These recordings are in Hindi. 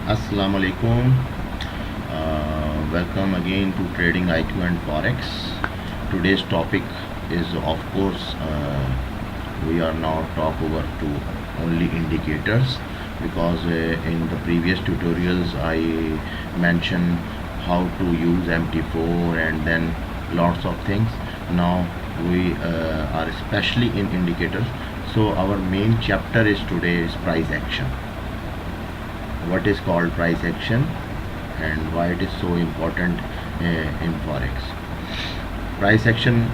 Assalamu alaikum. Welcome again to Trading IQ and Forex. Today's topic is, of course, we are now talk over to only indicators because in the previous tutorials I mentioned how to use MT4 and then lots of things. Now we are especially in indicators. So our main chapter is today is price action. What is called price action and why it is so important in forex. Price action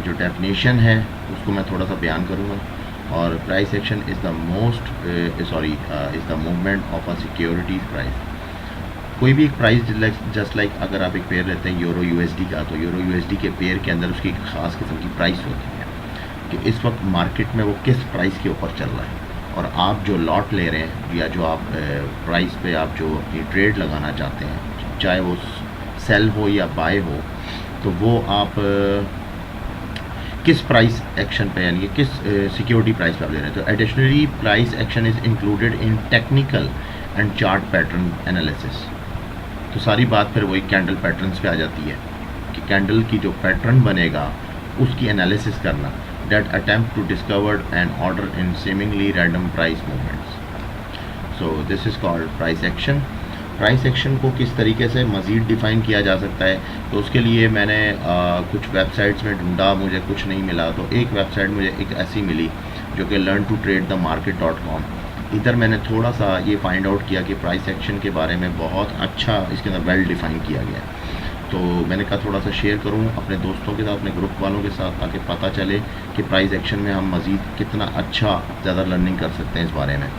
जो डेफिनेशन है उसको मैं थोड़ा सा बयान करूँगा। और price action is the is the movement of a securities price. कोई भी एक प्राइस जस्ट लाइक अगर आप एक पेयर लेते हैं यूरो यूएसडी का, तो यूरो यूएसडी के पेयर के अंदर उसकी एक ख़ास किस्म की प्राइस होती है कि इस वक्त मार्केट में वो किस प्राइस के ऊपर चल रहा है। और आप जो लॉट ले रहे हैं या जो आप प्राइस पे आप जो अपनी ट्रेड लगाना चाहते हैं, चाहे वो सेल हो या बाय हो, तो वो आप किस प्राइस एक्शन पे यानी कि किस सिक्योरिटी प्राइस पे आप ले रहे हैं। तो additionally price action is included in technical and chart pattern analysis. तो सारी बात फिर वही कैंडल पैटर्न्स पे आ जाती है कि कैंडल की जो पैटर्न बनेगा उसकी एनालिसिस करना, that attempt to discover an order in seemingly random price movements. So this is called price action. Price action को किस तरीके से मज़ीद डिफ़ाइन किया जा सकता है, तो उसके लिए मैंने कुछ वेबसाइट्स में ढूंढा, मुझे कुछ नहीं मिला। तो एक वेबसाइट मुझे एक ऐसी मिली जो कि learntotradethemarket.com। इधर मैंने थोड़ा सा ये फाइंड आउट किया कि प्राइस एक्शन के बारे में बहुत अच्छा इसके अंदर वेल डिफ़ाइन किया गया है। तो मैंने कहा थोड़ा सा शेयर करूं अपने दोस्तों के साथ, अपने ग्रुप वालों के साथ, ताकि पता चले कि प्राइस एक्शन में हम मज़ीद कितना अच्छा ज़्यादा लर्निंग कर सकते हैं इस बारे में।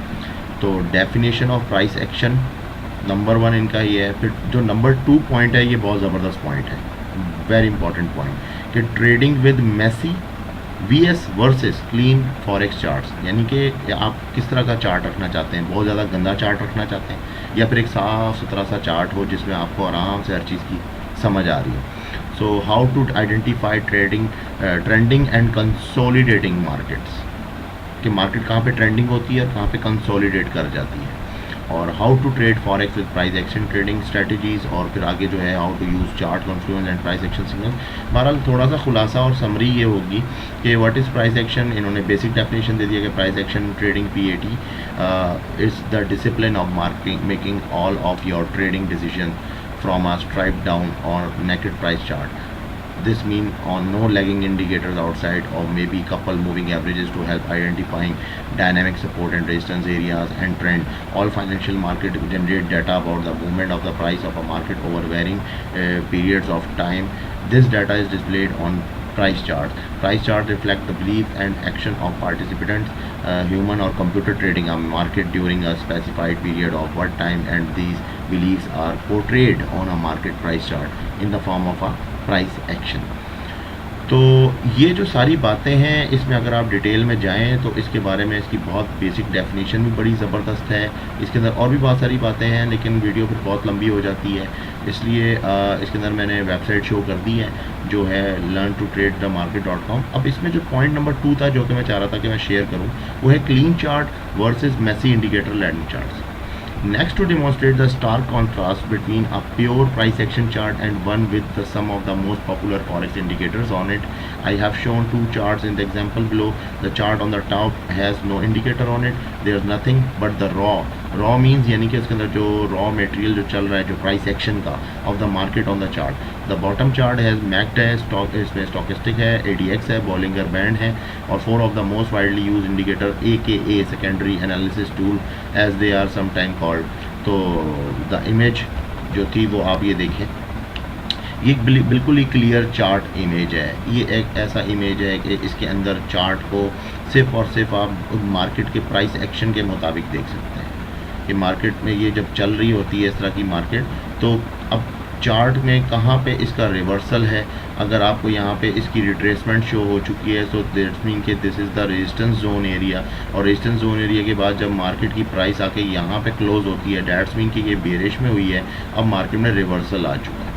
तो definition of price action number 1 इनका ये है। फिर जो नंबर 2 पॉइंट है, ये बहुत ज़बरदस्त पॉइंट है, वेरी इंपॉर्टेंट पॉइंट, कि trading with messy vs versus clean forex charts. यानी कि आप किस तरह का चार्ट रखना चाहते हैं, बहुत ज़्यादा गंदा चार्ट रखना चाहते हैं या फिर एक साफ़ सुथरा सा चार्ट हो जिसमें आपको आराम से हर चीज़ की समझ आ रही है। So how to identify trending and consolidating markets, कि मार्केट कहाँ पे ट्रेंडिंग होती है और कहाँ पे कंसोलिडेट कर जाती है। और how to trade forex with price action trading strategies, और फिर आगे जो है how to use chart confluence and price action signal. बहरहाल थोड़ा सा खुलासा और समरी ये होगी कि व्हाट इज़ प्राइस एक्शन। इन्होंने बेसिक डेफिनेशन दे दिया कि price action trading PAT is the discipline of marketing making all of your trading decision from a stripe down or naked price chart. This means on no lagging indicators outside or maybe couple moving averages to help identifying dynamic support and resistance areas and trend. All financial market generate data about the movement of the price of a market over varying periods of time. This data is displayed on price chart. Price chart reflect the belief and action of participants, human or computer trading a market during a specified period of what time, and these beliefs are portrayed on a market price chart in the form of a price action. तो ये जो सारी बातें हैं इसमें अगर आप डिटेल में जाएं तो इसके बारे में इसकी बहुत बेसिक डेफिनेशन भी बड़ी ज़बरदस्त है। इसके अंदर और भी बहुत सारी बातें हैं लेकिन वीडियो फिर बहुत लंबी हो जाती है, इसलिए इसके अंदर मैंने वेबसाइट शो कर दी है जो है learntotradethemarket.com। अब इसमें जो पॉइंट नंबर 2 था जो कि मैं चाह रहा था कि मैं शेयर करूँ, वो है clean chart versus messy indicator landing charts. Next, to demonstrate the stark contrast between a pure price action chart and one with some of the most popular forex indicators on it, I have shown two charts in the example below. The chart on the top has no indicator on it. There is nothing but the raw. Raw means यानी कि इसके अंदर जो raw material जो चल रहा है जो price action का of the market on the chart. The bottom chart has MACD है, stock इसमें stochastic है, ADX है, Bollinger Band है, और 4 of the most widely used indicator AKA secondary analysis tool as they are sometimes called. तो the image जो थी वो आप ये देखें, ये बिल्कुल ही क्लियर चार्ट इमेज है। ये एक ऐसा इमेज है कि इसके अंदर चार्ट को सिर्फ और सिर्फ आप मार्केट के प्राइस एक्शन के मुताबिक देख सकते हैं कि मार्केट में ये जब चल रही होती है इस तरह की मार्केट, तो अब चार्ट में कहाँ पे इसका रिवर्सल है। अगर आपको यहाँ पे इसकी रिट्रेसमेंट शो हो चुकी है तो दैट्स मीन कि this is the resistance zone area, और रेजिस्टेंस जोन एरिया के बाद जब मार्केट की प्राइस आके यहाँ पे क्लोज होती है, दैट्स मीन कि ये बेरिश में हुई है, अब मार्केट में रिवर्सल आ चुका है।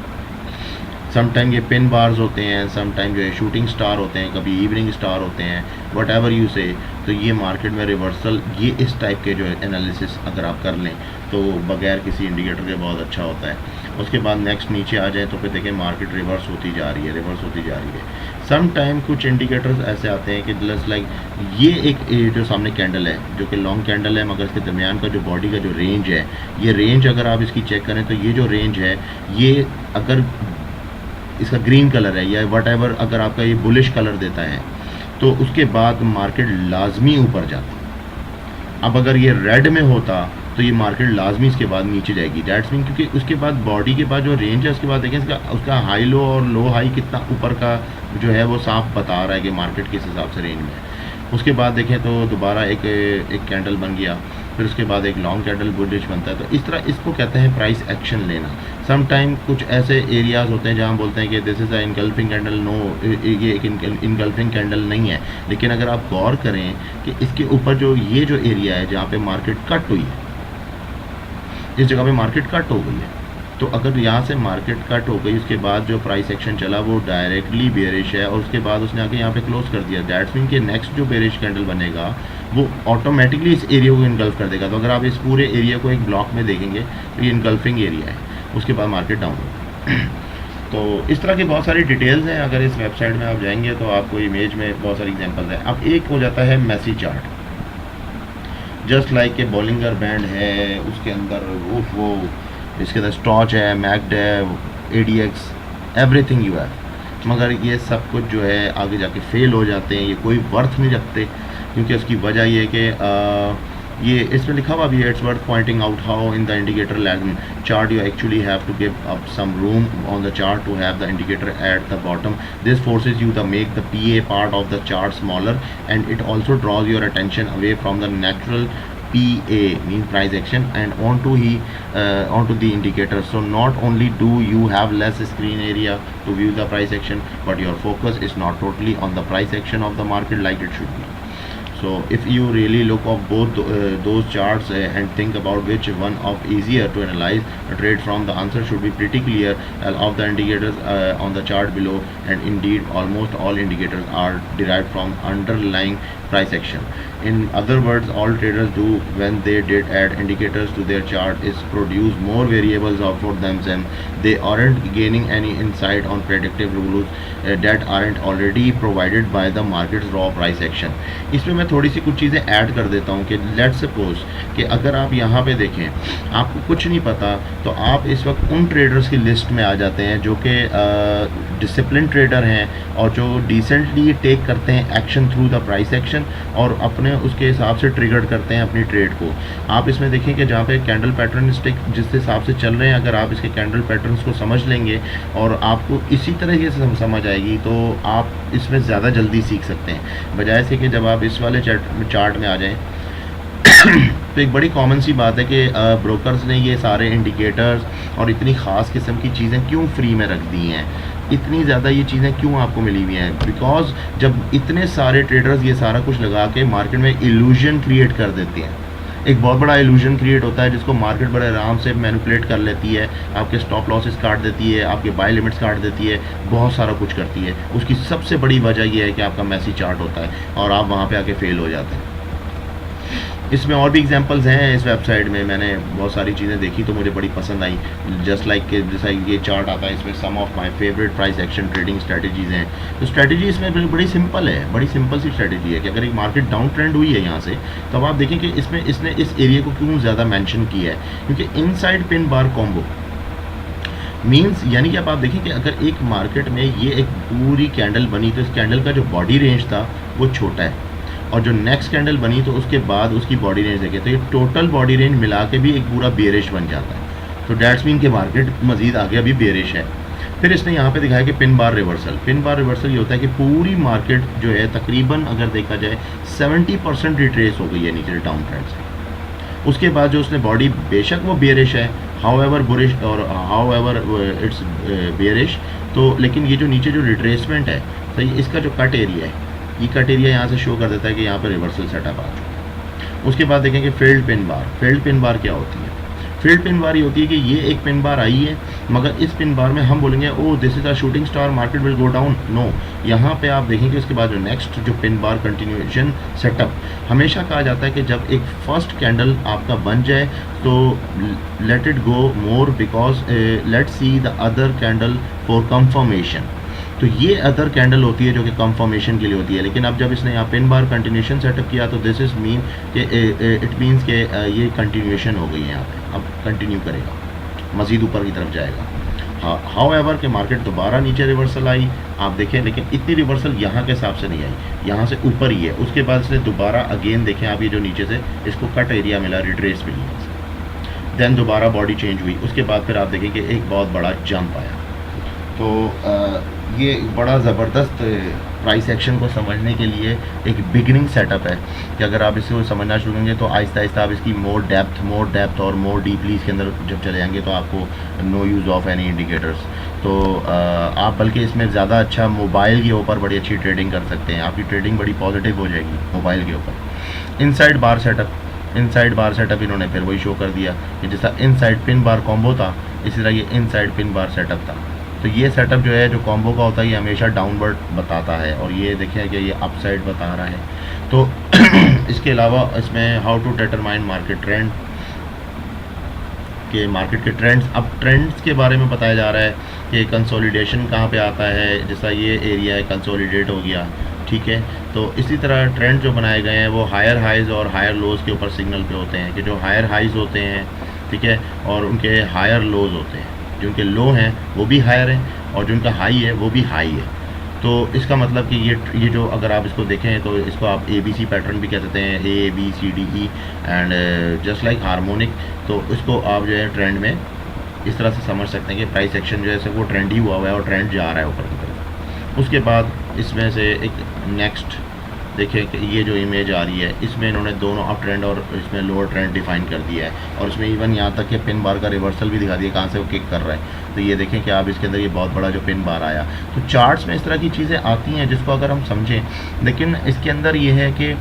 समटाइम ये पिन बार्स होते हैं, समटाइम जो है शूटिंग स्टार होते हैं, कभी इवनिंग स्टार होते हैं, वट एवर यू से। तो ये मार्केट में रिवर्सल, ये इस टाइप के जो एनालिसिस अगर आप कर लें तो बगैर किसी इंडिकेटर के बहुत अच्छा होता है। उसके बाद नेक्स्ट नीचे आ जाए तो फिर देखें मार्केट रिवर्स होती जा रही है, रिवर्स होती जा रही है। सम टाइम कुछ इंडिकेटर्स ऐसे आते हैं कि जस्ट लाइक ये जो सामने कैंडल है जो कि लॉन्ग कैंडल है, मगर इसके दरमियान का जो बॉडी का जो रेंज है, ये रेंज अगर आप इसकी चेक करें तो ये जो रेंज है, ये अगर इसका ग्रीन कलर है या वट एवर अगर आपका ये बुलिश कलर देता है तो उसके बाद मार्केट लाजमी ऊपर जाती। अब अगर ये रेड में होता तो ये मार्केट लाजमी इसके बाद नीचे जाएगी। डैट्स मीन क्योंकि उसके बाद बॉडी के बाद जो रेंज है उसके बाद देखें उसका हाई लो और लो हाई कितना ऊपर का जो है वो साफ बता रहा है कि मार्केट किस हिसाब से रेंज में है। उसके बाद देखें तो दोबारा एक कैंडल बन गया, फिर उसके बाद एक लॉन्ग कैंडल बुलिश बनता है। तो इस तरह इसको कहते हैं प्राइस एक्शन लेना। सम टाइम कुछ ऐसे एरियाज़ होते हैं जहाँ हम बोलते हैं कि this is a engulfing candle, no ये एक इनगल्फिंग कैंडल नहीं है। लेकिन अगर आप गौर करें कि इसके ऊपर जो ये जो एरिया है जहाँ पे मार्केट कट हुई है, जिस जगह पे मार्केट कट हो गई है, तो अगर यहाँ से मार्केट कट हो गई उसके बाद जो प्राइस एक्शन चला वो डायरेक्टली बेरिश है और उसके बाद उसने आके यहाँ पे क्लोज कर दिया। दैट्स मीन कि नेक्स्ट जो बेरिश कैंडल बनेगा वो ऑटोमेटिकली इस एरिया को इनगल्फ कर देगा। तो अगर आप इस पूरे एरिया को एक ब्लॉक में देखेंगे तो ये इनगल्फिंग एरिया है, उसके बाद मार्केट डाउन होगा। तो इस तरह की बहुत सारी डिटेल्स हैं, अगर इस वेबसाइट में आप जाएंगे तो आपको इमेज में बहुत सारी एग्जाम्पल्स हैं। अब एक हो जाता है मैसी चार्ट, जस्ट लाइक के बॉलिंगर बैंड है, उसके अंदर वो इसके अंदर स्टॉच है, मैक्ड है, ADX, एवरीथिंग यू है, मगर ये सब कुछ जो है आगे जाके फेल हो जाते हैं, ये कोई वर्थ नहीं रखते। क्योंकि उसकी वजह ये है कि ये इसमें लिखा हुआ भी है, it's worth pointing out how in the indicator lag chart you actually have to give up some room on the chart to have the indicator at the bottom. This forces you the make the PA part of the chart smaller and it also draws your attention away from the natural PA means price action and onto the indicator. So not only do you have less screen area to view the price action, but your focus is not totally on the price action of the market like it should be. So if you really look at both those charts and think about which one of easier to analyze a trade from, the answer should be pretty clear of the indicators on the chart below, and indeed almost all indicators are derived from underlying price action. In other words, all traders do when they did add indicators to their chart is produce more variables for them, and they aren't gaining any insight on predictive rules that aren't already provided by the market's raw price action. इसमें मैं थोड़ी सी कुछ चीज़ें ऐड कर देता हूँ कि लेट्स सपोज कि अगर आप यहाँ पे देखें आपको कुछ नहीं पता तो आप इस वक्त उन ट्रेडर्स की लिस्ट में आ जाते हैं जो कि डिसिप्लिन ट्रेडर हैं और जो डिसेंटली टेक करते हैं action through the price action और अपने उसके हिसाब से ट्रिगर करते हैं अपनी ट्रेड को। आप इसमें देखें कि जहाँ पे कैंडल पैटर्न स्टिक जिस हिसाब से चल रहे हैं, अगर आप इसके कैंडल पैटर्न्स को समझ लेंगे और आपको इसी तरीके से समझ आएगी तो आप इसमें ज़्यादा जल्दी सीख सकते हैं, बजाय से कि जब आप इस वाले चार्ट में आ जाएं। तो एक बड़ी कॉमन सी बात है कि ब्रोकर्स ने ये सारे इंडिकेटर्स और इतनी ख़ास किस्म की चीज़ें क्यों फ्री में रख दी हैं, इतनी ज़्यादा ये चीज़ें क्यों आपको मिली हुई हैं, बिकॉज जब इतने सारे ट्रेडर्स ये सारा कुछ लगा के मार्केट में इल्यूजन क्रिएट कर देते हैं। एक बहुत बड़ा इल्यूजन क्रिएट होता है जिसको मार्केट बड़े आराम से मैनिपुलेट कर लेती है, आपके स्टॉप लॉसेस काट देती है, आपके बाय लिमिट्स काट देती है, बहुत सारा कुछ करती है। उसकी सबसे बड़ी वजह यह है कि आपका मैसी चार्ट होता है और आप वहाँ पे आके फेल हो जाते हैं। इसमें और भी एग्जांपल्स हैं इस वेबसाइट में, मैंने बहुत सारी चीज़ें देखी तो मुझे बड़ी पसंद आई। जस्ट लाइक जैसा ये चार्ट आता है इसमें some of my favourite price action trading strategies हैं। तो स्ट्रेटजी इसमें बड़ी सिंपल है, बड़ी सिंपल सी स्ट्रेटजी है कि अगर एक मार्केट डाउन ट्रेंड हुई है यहाँ से, तो अब आप देखें कि इसमें इसने इस एरिया को क्यों ज़्यादा मैंशन किया है, क्योंकि inside pin bar combo means यानी कि अब आप देखें कि अगर एक मार्केट में ये एक पूरी कैंडल बनी तो इस कैंडल का जो बॉडी रेंज था वो छोटा है और जो नेक्स्ट कैंडल बनी तो उसके बाद उसकी बॉडी रेंज देखें तो ये टोटल बॉडी रेंज मिला के भी एक पूरा बेरिश बन जाता है। तो डैट्स मीन के मार्केट मजीद आगे अभी बेरिश है। फिर इसने यहाँ पे दिखाया कि pin bar reversal. Pin bar reversal ये होता है कि पूरी मार्केट जो है तकरीबन अगर देखा जाए 70% रिट्रेस हो गई है नीचे डाउन ट्रेंड से। उसके बाद जो उसने बॉडी, बेशक वो बेरिश है, हाउएवर बुलिश और हाउएवर इट्स बेरिश, तो लेकिन ये जो नीचे जो रिट्रेसमेंट है तो इसका जो कट एरिया है, ये कट एरिया यहाँ से शो कर देता है कि यहाँ पर रिवर्सल सेटअप आ चुका है। उसके बाद देखेंगे field pin bar. Field pin bar क्या होती है? फील्ड पिन बार ये होती है कि ये एक पिन बार आई है मगर इस पिन बार में हम बोलेंगे oh this is a shooting star, market will go down. No, यहाँ पे आप देखेंगे उसके बाद जो नेक्स्ट जो पिन बार कंटिन्यूएशन सेटअप, हमेशा कहा जाता है कि जब एक फर्स्ट कैंडल आपका बन जाए तो let it go more, because let see the other candle for confirmation. तो ये अदर कैंडल होती है जो कि कंफर्मेशन के लिए होती है। लेकिन अब जब इसने यहाँ पिन बार कंटिन्यूएशन सेटअप किया तो दिस इज़ मीन कि इट मीन्स के ये कंटिन्यूएशन हो गई है, यहाँ पे अब कंटिन्यू करेगा, मज़ीद ऊपर की तरफ जाएगा। हाँ, हाउएवर कि मार्केट दोबारा नीचे रिवर्सल आई, आप देखें, लेकिन इतनी रिवर्सल यहाँ के हिसाब से नहीं आई, यहाँ से ऊपर ही है। उसके बाद इसने दोबारा अगेन देखें आप, ये जो नीचे से इसको कट एरिया मिला, रिट्रेस मिली, देन दोबारा बॉडी चेंज हुई। उसके बाद फिर आप देखें कि एक बहुत बड़ा जंप आया। तो ये बड़ा ज़बरदस्त प्राइस एक्शन को समझने के लिए एक बिगिनिंग सेटअप है कि अगर आप इसको समझना शुरू करेंगे तो आहिस्ता आहिस्ता आप इसकी मोर डेप्थ और मोर डीपली इसके अंदर जब चले जाएंगे तो आपको no use of any indicators. तो आप बल्कि इसमें ज़्यादा अच्छा मोबाइल के ऊपर बड़ी अच्छी ट्रेडिंग कर सकते हैं, आपकी ट्रेडिंग बड़ी पॉजिटिव हो जाएगी मोबाइल के ऊपर। इनसाइड बार सेटअप इन्होंने फिर वही शो कर दिया कि जैसा इनसाइड पिन बार कॉम्बो था, इसी तरह ये इनसाइड पिन बार सेटअप था। तो ये सेटअप जो है, जो कॉम्बो का होता है, ये हमेशा डाउनवर्ड बताता है, और ये देखें कि ये अपसाइड बता रहा है। तो इसके अलावा इसमें how to determine market trend, के मार्केट के ट्रेंड्स, अब ट्रेंड्स के बारे में बताया जा रहा है कि कंसोलिडेशन कहाँ पे आता है। जैसा ये एरिया है कंसोलिडेट हो गया, ठीक है। तो इसी तरह ट्रेंड जो बनाए गए हैं वो हायर हाइज़ और हायर लोज़ के ऊपर सिग्नल पे होते हैं, कि जो हायर हाइज़ होते हैं, ठीक है, और उनके हायर लोज़ होते हैं। जो उनके लो हैं वो भी हायर हैं और जो उनका हाई है वो भी हाई है। तो इसका मतलब कि ये जो अगर आप इसको देखें तो इसको आप ABC पैटर्न भी कह सकते हैं, ABCDE and just like harmonic. तो इसको आप जो है ट्रेंड में इस तरह से समझ सकते हैं कि प्राइस एक्शन जो है वो ट्रेंड ही हुआ है और ट्रेंड जा रहा है ऊपर की तरफ। उसके बाद इसमें से एक नेक्स्ट देखें कि ये जो इमेज आ रही है, इसमें इन्होंने दोनों अप ट्रेंड और इसमें लोअर ट्रेंड डिफाइन कर दिया है, और इसमें इवन यहाँ तक कि पिन बार का रिवर्सल भी दिखा दिया कहाँ से वो किक कर रहा है। तो ये देखें कि आप इसके अंदर ये बहुत बड़ा जो पिन बार आया। तो चार्ट्स में इस तरह की चीज़ें आती हैं जिसको अगर हम समझें, लेकिन इसके अंदर ये है कि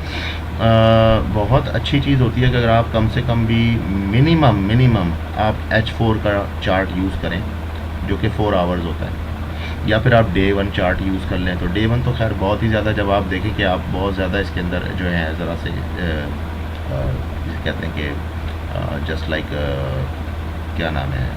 बहुत अच्छी चीज़ होती है कि अगर आप कम से कम भी मिनिमम आप H4 का चार्ट यूज़ करें जो कि 4 आवर्स होता है, या फिर आप डे 1 चार्ट यूज़ कर लें। तो डे 1 तो खैर बहुत ही ज़्यादा, जब आप देखें कि आप बहुत ज़्यादा इसके अंदर जो है ज़रा से कहते हैं कि जस्ट लाइक क्या नाम है,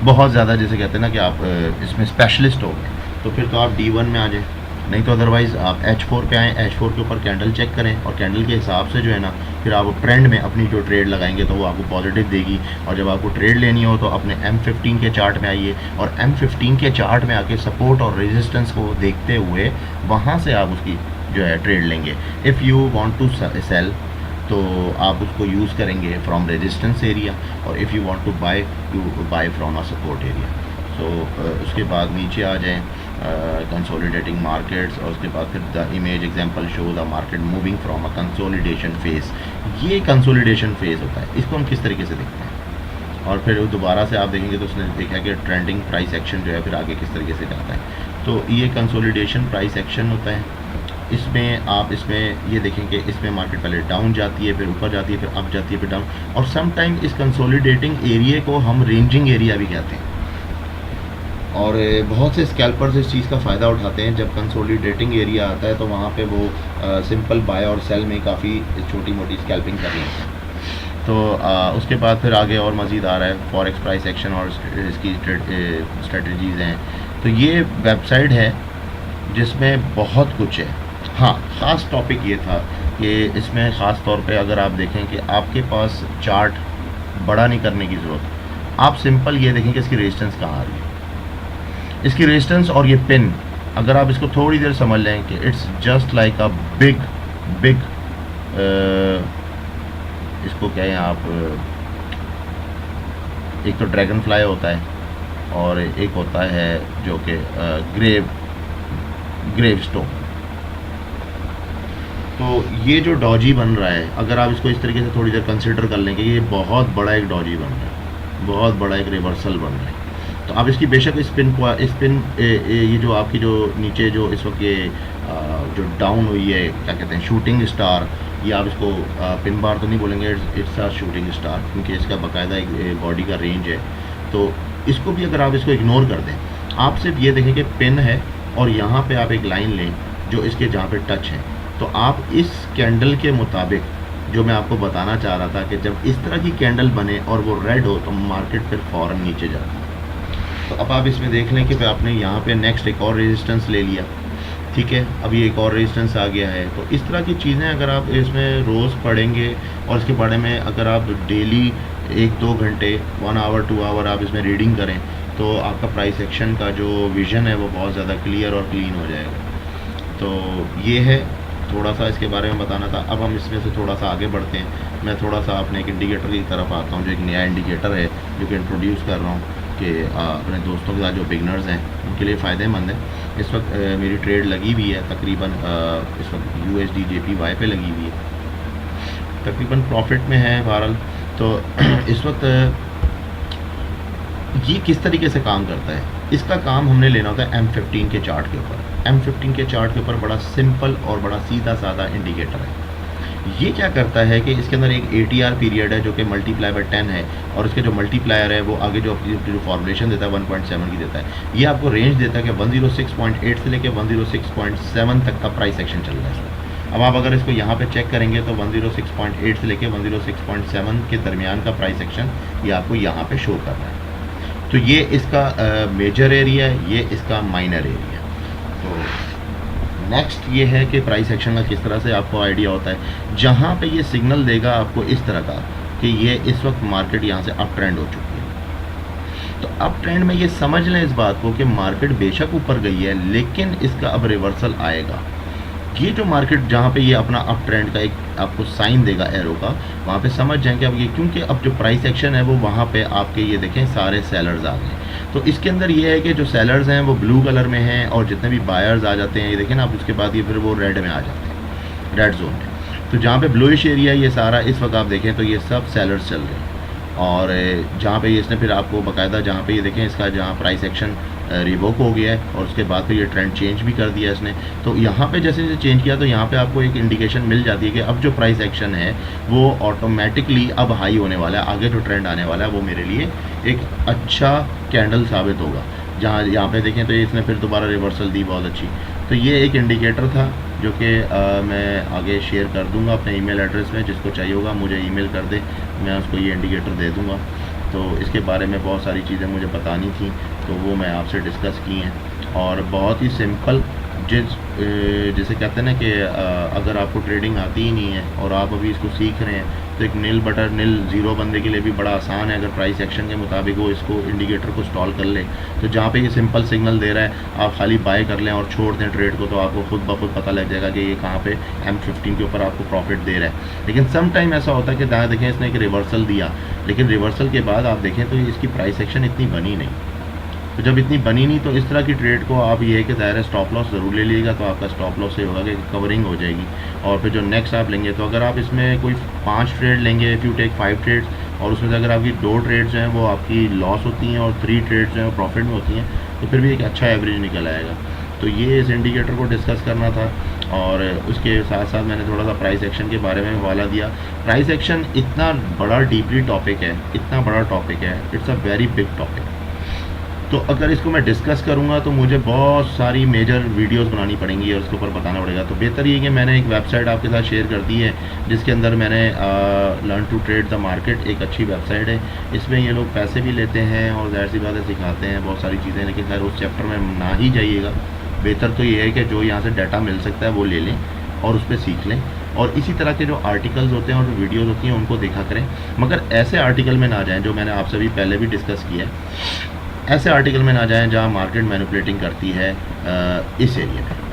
बहुत ज़्यादा जैसे कहते हैं ना कि आप इसमें स्पेशलिस्ट हो गए, तो फिर तो आप D1 में आ जाएं। नहीं तो अदरवाइज़ आप H4 पे आएँ, H4 के ऊपर कैंडल चेक करें और कैंडल के हिसाब से जो है ना फिर आप ट्रेंड में अपनी जो ट्रेड लगाएंगे तो वो आपको पॉजिटिव देगी। और जब आपको ट्रेड लेनी हो तो अपने M15 के चार्ट में आइए और M15 के चार्ट में आके सपोर्ट और रेजिस्टेंस को देखते हुए वहाँ से आप उसकी जो है ट्रेड लेंगे। If you want to sell तो आप उसको यूज़ करेंगे फ्रॉम रेजिस्टेंस एरिया, और if you want to buy you buy from a support area. So उसके बाद नीचे आ जाएँ कंसोलिडेटिंग मार्केट्स, और उसके बाद फिर the image example show the market moving from a consolidation phase. ये कंसोलिडेशन फेज़ होता है, इसको हम किस तरीके से देखते हैं। और फिर दोबारा से आप देखेंगे तो उसने देखा कि ट्रेंडिंग प्राइस एक्शन जो है फिर आगे किस तरीके से जाता है। तो ये कंसोलिडेशन प्राइस एक्शन होता है। इसमें आप इसमें ये देखें कि इसमें मार्केट पहले डाउन जाती है, फिर ऊपर जाती है, फिर अप जाती है, फिर डाउन, और समटाइम इस कंसोलिडेटिंग एरिया को हम रेंजिंग एरिया भी कहते हैं। और बहुत से स्कैल्पर्स इस चीज़ का फ़ायदा उठाते हैं। जब कंसोलिडेटिंग एरिया आता है तो वहाँ पे वो सिंपल बाय और सेल में काफ़ी छोटी मोटी स्कैल्पिंग कर लेते हैं। तो उसके बाद फिर आगे और मज़ीद आ रहा है फॉरेक्स प्राइस एक्शन और इसकी स्ट्रेटजीज़ हैं। तो ये वेबसाइट है जिसमें बहुत कुछ है। हाँ, ख़ास टॉपिक ये था कि इसमें ख़ास तौर पे अगर आप देखें कि आपके पास चार्ट बड़ा नहीं करने की ज़रूरत, आप सिंपल ये देखें कि इसकी रेजिस्टेंस कहाँ आ रही है। इसकी रेजिस्टेंस और ये पिन अगर आप इसको थोड़ी देर समझ लें कि it's just like a big इसको कहें आप, एक तो ड्रैगन फ्लाई होता है और एक होता है जो कि ग्रेव स्टोन। तो ये जो डॉजी बन रहा है, अगर आप इसको इस तरीके से थोड़ी देर कंसिडर कर लें कि ये बहुत बड़ा एक डॉजी बन रहा है, बहुत बड़ा एक रिवर्सल बन रहा है। तो आप इसकी बेशक ये जो आपकी जो नीचे जो इस वक्त ये जो डाउन हुई है, क्या कहते हैं, शूटिंग स्टार, ये आप इसको पिन बार तो नहीं बोलेंगे, इट्स अ शूटिंग स्टार, क्योंकि इसका बाकायदा एक बॉडी का रेंज है। तो इसको भी अगर आप इसको इग्नोर कर दें, आप सिर्फ ये देखें कि पिन है और यहाँ पे आप एक लाइन लें जो इसके जहाँ पे टच है, तो आप इस कैंडल के मुताबिक जो मैं आपको बताना चाह रहा था कि जब इस तरह की कैंडल बने और वो रेड हो तो मार्केट फिर फ़ौरन नीचे जाती है। तो अब आप इसमें देख लें कि आपने यहाँ पे नेक्स्ट एक और रेजिस्टेंस ले लिया, ठीक है, अभी एक और रेजिस्टेंस आ गया है। तो इस तरह की चीज़ें अगर आप इसमें रोज़ पढ़ेंगे और इसके बारे में अगर आप डेली 1-2 घंटे 1 आवर 2 आवर आप इसमें रीडिंग करें तो आपका प्राइस एक्शन का जो विज़न है वो बहुत ज़्यादा क्लियर और क्लीन हो जाएगा। तो ये है, थोड़ा सा इसके बारे में बताना था। अब हम इसमें से थोड़ा सा आगे बढ़ते हैं। मैं थोड़ा सा अपने एक इंडिकेटर की तरफ आता हूँ, जो एक नया इंडिकेटर है जो कि इंट्रोड्यूस कर रहा हूँ कि अपने दोस्तों के साथ जो बिगनर्स हैं उनके लिए फ़ायदेमंद है। इस वक्त मेरी ट्रेड लगी हुई है तकरीबन इस वक्त USD JPY पे लगी हुई है, तकरीबन प्रॉफिट में है बहरहाल। तो इस वक्त ये किस तरीके से काम करता है, इसका काम हमने लेना होता है M15 के चार्ट के ऊपर। M15 के चार्ट के ऊपर बड़ा सिंपल और बड़ा सीधा साधा इंडिकेटर है। ये क्या करता है कि इसके अंदर एक ATR पीरियड है जो कि मल्टीप्लाई बाय 10 है, और इसके जो मल्टीप्लायर है वो आगे जो जो फॉर्मुलेशन देता है 1.7 की देता है। ये आपको रेंज देता है कि 106.8 से लेकर 106.7 तक का प्राइस एक्शन चल रहा है इसमें। अब आप अगर इसको यहाँ पे चेक करेंगे तो 106.8 से लेकर 106.7 के दरमियान का प्राइस एक्शन ये आपको यहाँ पे शो कर रहा है। तो ये इसका मेजर एरिया है, ये इसका माइनर एरिया है। तो नेक्स्ट ये है कि प्राइस एक्शन का किस तरह से आपको आइडिया होता है। जहाँ पे ये सिग्नल देगा आपको इस तरह का कि ये इस वक्त मार्केट यहाँ से अप ट्रेंड हो चुकी है, तो अप ट्रेंड में ये समझ लें इस बात को कि मार्केट बेशक ऊपर गई है लेकिन इसका अब रिवर्सल आएगा। ये जो मार्केट जहाँ पे ये अपना अप ट्रेंड का एक आपको साइन देगा एरो का, वहाँ पे समझ जाएं कि अब ये, क्योंकि अब जो प्राइस एक्शन है वो वहाँ पे आपके ये देखें सारे सेलर्स आ गए। तो इसके अंदर ये है कि जो सेलर्स हैं वो ब्लू कलर में हैं और जितने भी बायर्स आ जाते हैं ये देखें ना, अब उसके बाद ये फिर वो रेड में आ जाते हैं, रेड जोन में। तो जहाँ पे ब्लूइश एरिया ये सारा इस वक्त आप देखें तो ये सब सेलर्स चल रहे हैं, और जहाँ पे इसने फिर आपको बाकायदा जहाँ पे ये देखें इसका जहाँ प्राइस एक्शन रिवोक हो गया है और उसके बाद फिर ये ट्रेंड चेंज भी कर दिया इसने। तो यहाँ पे जैसे जैसे चेंज किया तो यहाँ पे आपको एक इंडिकेशन मिल जाती है कि अब जो प्राइस एक्शन है वो ऑटोमेटिकली अब हाई होने वाला है, आगे जो ट्रेंड आने वाला है वो मेरे लिए एक अच्छा कैंडल साबित होगा। जहाँ यहाँ पे देखें तो इसने फिर दोबारा रिवर्सल दी बहुत अच्छी। तो ये एक इंडिकेटर था जो कि मैं आगे शेयर कर दूंगा अपने ईमेल एड्रेस में, जिसको चाहिए होगा मुझे ईमेल कर दे, मैं उसको ये इंडिकेटर दे दूंगा। तो इसके बारे में बहुत सारी चीज़ें मुझे बतानी थी तो वो मैं आपसे डिस्कस की हैं, और बहुत ही सिंपल जैसे कहते हैं ना कि अगर आपको ट्रेडिंग आती ही नहीं है और आप अभी इसको सीख रहे हैं तो एक नील बटन नील ज़ीरो बंदे के लिए भी बड़ा आसान है। अगर प्राइस एक्शन के मुताबिक वो इसको इंडिकेटर को इंस्टॉल कर ले तो जहाँ पे ये सिंपल सिग्नल दे रहा है आप खाली बाय कर लें और छोड़ दें ट्रेड को, तो आपको खुद ब खुद पता लग जाएगा कि ये कहाँ पे M15 के ऊपर आपको प्रॉफिट दे रहा है। लेकिन सम टाइम ऐसा होता है कि जहाँ देखें इसने एक रिवर्सल दिया, लेकिन रिवर्सल के बाद आप देखें तो इसकी प्राइस एक्शन इतनी बनी नहीं। तो जब इतनी बनी नहीं तो इस तरह की ट्रेड को आप ये है कि ज़ाहिर है स्टॉप लॉस ज़रूर ले लीजिएगा, तो आपका स्टॉप लॉस से होगा कि कवरिंग हो जाएगी। और फिर जो नेक्स्ट आप लेंगे तो अगर आप इसमें कोई 5 ट्रेड लेंगे, इफ़ यू टेक 5 ट्रेड्स और उसमें से अगर आपकी 2 ट्रेड्स जो हैं वो आपकी लॉस होती हैं और 3 ट्रेड्स जो हैं वो प्रॉफिट में होती हैं, तो फिर भी एक अच्छा एवरेज निकल आएगा। तो ये इस इंडिकेटर को डिस्कस करना था, और उसके साथ साथ मैंने थोड़ा सा प्राइस एक्शन के बारे में हवाला दिया। प्राइस एक्शन इतना बड़ा डीपली टॉपिक है, इतना बड़ा टॉपिक है, it's a very big topic. तो अगर इसको मैं डिस्कस करूँगा तो मुझे बहुत सारी मेजर वीडियोस बनानी पड़ेंगी और उसके ऊपर बताना पड़ेगा। तो बेहतर ये कि मैंने एक वेबसाइट आपके साथ शेयर कर दी है जिसके अंदर मैंने learn to trade the market, एक अच्छी वेबसाइट है। इसमें ये लोग पैसे भी लेते हैं और ज़ाहिर सी बात है सिखाते हैं बहुत सारी चीज़ें, लेकिन खैर उस चैप्टर में ना ही जाइएगा। बेहतर तो ये है कि जो यहाँ से डाटा मिल सकता है वो ले लें और उस पर सीख लें, और इसी तरह के जो आर्टिकल्स होते हैं और जो वीडियोज़ होती हैं उनको देखा करें, मगर ऐसे आर्टिकल में ना जाएँ जो मैंने आपसे भी पहले भी डिस्कस किया है। ऐसे आर्टिकल में ना जाएं जहां मार्केट मैनिपुलेटिंग करती है इस एरिया में।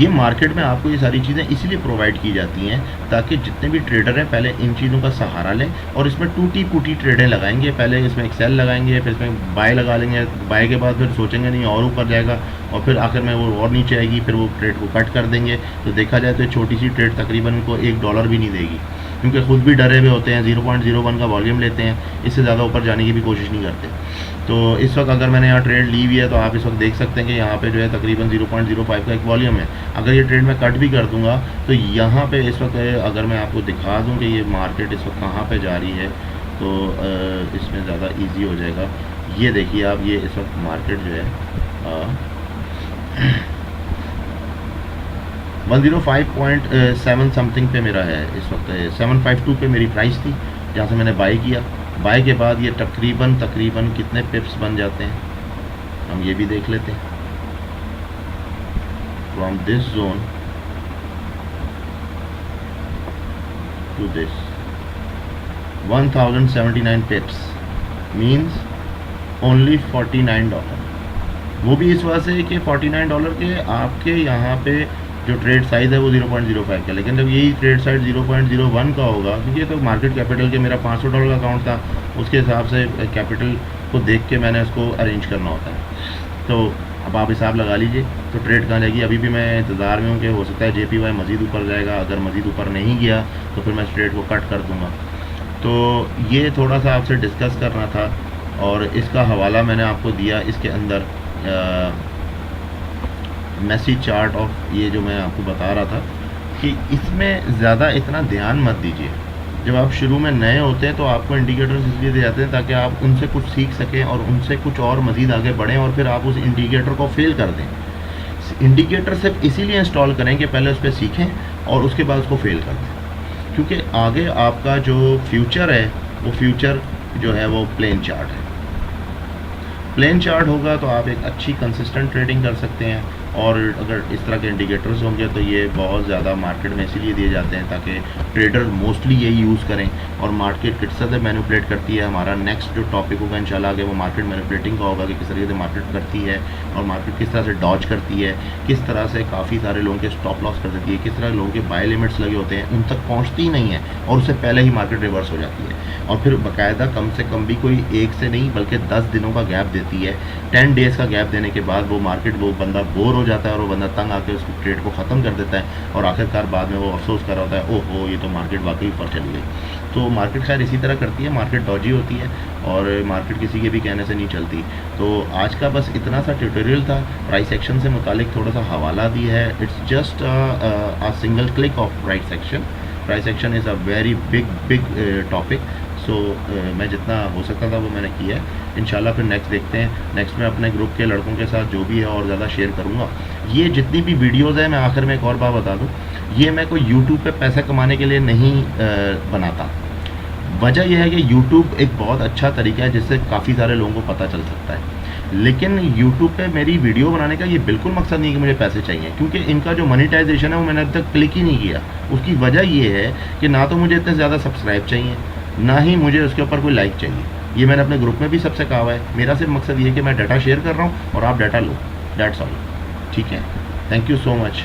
ये मार्केट में आपको ये सारी चीज़ें इसलिए प्रोवाइड की जाती हैं ताकि जितने भी ट्रेडर हैं पहले इन चीज़ों का सहारा लें और इसमें टूटी फूटी ट्रेडें लगाएंगे। पहले इसमें एक सेल लगाएंगे, फिर इसमें बाय लगा लेंगे, बाय के बाद फिर सोचेंगे नहीं और ऊपर जाएगा, और फिर आखिर में वो और नीचे आएगी, फिर वो ट्रेड को कट कर देंगे। तो देखा जाए तो छोटी सी ट्रेड तकरीबन उनको $1 भी नहीं देगी, क्योंकि खुद भी डरे हुए होते हैं, 0.01 का वॉल्यूम लेते हैं, इससे ज़्यादा ऊपर जाने की भी कोशिश नहीं करते। तो इस वक्त अगर मैंने यहाँ ट्रेड ली हुई है तो आप इस वक्त देख सकते हैं कि यहाँ पे जो है तकरीबन 0.05 का एक वॉल्यूम है। अगर ये ट्रेड मैं कट भी कर दूंगा तो यहाँ पे इस वक्त अगर मैं आपको दिखा दूँ कि ये मार्केट इस वक्त कहाँ पे जा रही है, तो इसमें ज़्यादा इजी हो जाएगा। ये देखिए आप, ये इस वक्त मार्केट जो है 105.7 समथिंग पे मेरा है इस वक्त। 752 पे मेरी प्राइस थी जहाँ से मैंने बाई किया। बाई के बाद ये तकरीबन कितने पिप्स बन जाते हैं हम ये भी देख लेते हैं। From this zone to this 1079 pips means only $49। वो भी इस वजह से कि $49 के आपके यहाँ पे जो ट्रेड साइज़ है वो 0.05 का, लेकिन जब यही ट्रेड साइज 0.01 का होगा, क्योंकि तो मार्केट कैपिटल के मेरा $500 का अकाउंट था, उसके हिसाब से कैपिटल को देख के मैंने उसको अरेंज करना होता है। तो अब आप हिसाब लगा लीजिए तो ट्रेड कहाँ जाएगी। अभी भी मैं इंतज़ार में हूँ कि हो सकता है JPY मज़ीद ऊपर जाएगा, अगर मज़ीद ऊपर नहीं गया तो फिर मैं इस ट्रेड को कट कर दूँगा। तो ये थोड़ा सा आपसे डिस्कस करना था और इसका हवाला मैंने आपको दिया इसके अंदर मैसी चार्ट ऑफ, ये जो मैं आपको बता रहा था कि इसमें ज़्यादा इतना ध्यान मत दीजिए। जब आप शुरू में नए होते हैं तो आपको इंडिकेटर्स इसलिए दिए जाते हैं ताकि आप उनसे कुछ सीख सकें और उनसे कुछ और मज़ीद आगे बढ़ें और फिर आप उस इंडिकेटर को फेल कर दें। इंडिकेटर सिर्फ इसीलिए इंस्टॉल करें कि पहले उस पर सीखें और उसके बाद उसको फेल कर दें, क्योंकि आगे आपका जो फ्यूचर है वो फ्यूचर जो है वो प्लेन चार्ट है। प्लेन चार्ट होगा तो आप एक अच्छी कंसिस्टेंट ट्रेडिंग कर सकते हैं। और अगर इस तरह के इंडिकेटर्स होंगे तो ये बहुत ज़्यादा मार्केट में इसीलिए दिए जाते हैं ताकि ट्रेडर मोस्टली ये यूज़ करें। और मार्केट किस तरह से मैनिपुलेट करती है, हमारा नेक्स्ट जो टॉपिक होगा इंशाल्लाह आगे वो मार्केट मैनिपुलेटिंग का होगा कि किस तरीके से मार्केट करती है और मार्केट किस तरह से डॉज करती है, किस तरह से काफ़ी सारे लोगों के स्टॉप लॉस कर देती है, किस तरह लोगों के बाय लिमिट्स लगे होते हैं उन तक पहुँचती ही नहीं है और उससे पहले ही मार्केट रिवर्स हो जाती है और फिर बाकायदा कम से कम भी कोई एक से नहीं बल्कि 10 दिनों का गैप देती है। 10 डेज़ का गैप देने के बाद वो मार्केट, वो बंदा बोर हो जाता है और वो बंदा तंग आके उस ट्रेड को ख़त्म कर देता है और आखिरकार बाद में वो अफसोस कर रहा होता है, ओहो ये तो मार्केट वाकई ऊपर चली गई। तो मार्केट खैर इसी तरह करती है, मार्केट डॉजी होती है और मार्केट किसी के भी कहने से नहीं चलती। तो आज का बस इतना सा ट्यूटोरियल था, प्राइस एक्शन से मुतालिक थोड़ा सा हवाला दिया है। It's just a single click of price action. Price action is a very big topic. So मैं जितना हो सकता था वो मैंने किया है। इंशाल्लाह फिर नेक्स्ट देखते हैं। नेक्स्ट में अपने ग्रुप के लड़कों के साथ जो भी है और ज़्यादा शेयर करूँगा। ये जितनी भी वीडियोज़ हैं, मैं आखिर में एक और बात बता दूँ, ये मैं कोई यूट्यूब पे पैसा कमाने के लिए नहीं बनाता। वजह यह है कि यूट्यूब एक बहुत अच्छा तरीका है जिससे काफ़ी सारे लोगों को पता चल सकता है, लेकिन यूट्यूब पे मेरी वीडियो बनाने का ये बिल्कुल मकसद नहीं है कि मुझे पैसे चाहिए, क्योंकि इनका जो मोनेटाइजेशन है वो मैंने अब तक क्लिक ही नहीं किया। उसकी वजह ये है कि ना तो मुझे इतने ज़्यादा सब्सक्राइब चाहिए, ना ही मुझे उसके ऊपर कोई लाइक चाहिए। ये मैंने अपने ग्रुप में भी सबसे कहा हुआ है। मेरा सिर्फ मकसद ये है कि मैं डाटा शेयर कर रहा हूँ और आप डाटा लो, दैट्स ऑल। ठीक है, थैंक यू सो मच।